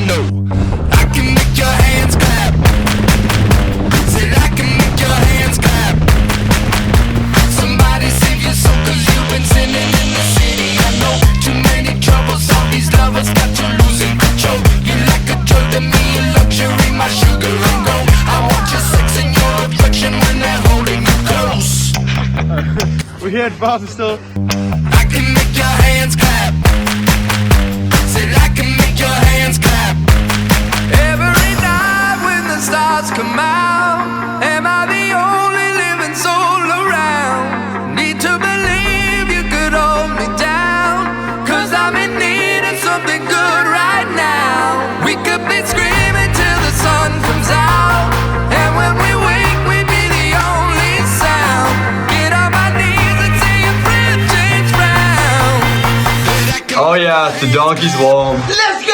know I can make your hands clap. Said I can make your hands clap. Somebody save your soul, cause you've been sinning in the city. I know too many troubles, all these lovers got you losing control. You like a drug to me, a luxury, my sugar and gold. I want your sex and your affection when they're holding you close. We're here at Barstow. I can make your hands clap. Said I can make your hands clap. Every night when the stars come out, am I the only living soul around? Need to believe you could hold me down, cause I'm in need of something good right now. We could be screaming till the sun comes out, and when we wake we'd be the only sound. Get on my knees and say your friend James Brown. Oh yeah, the donkey's warm. Let's go!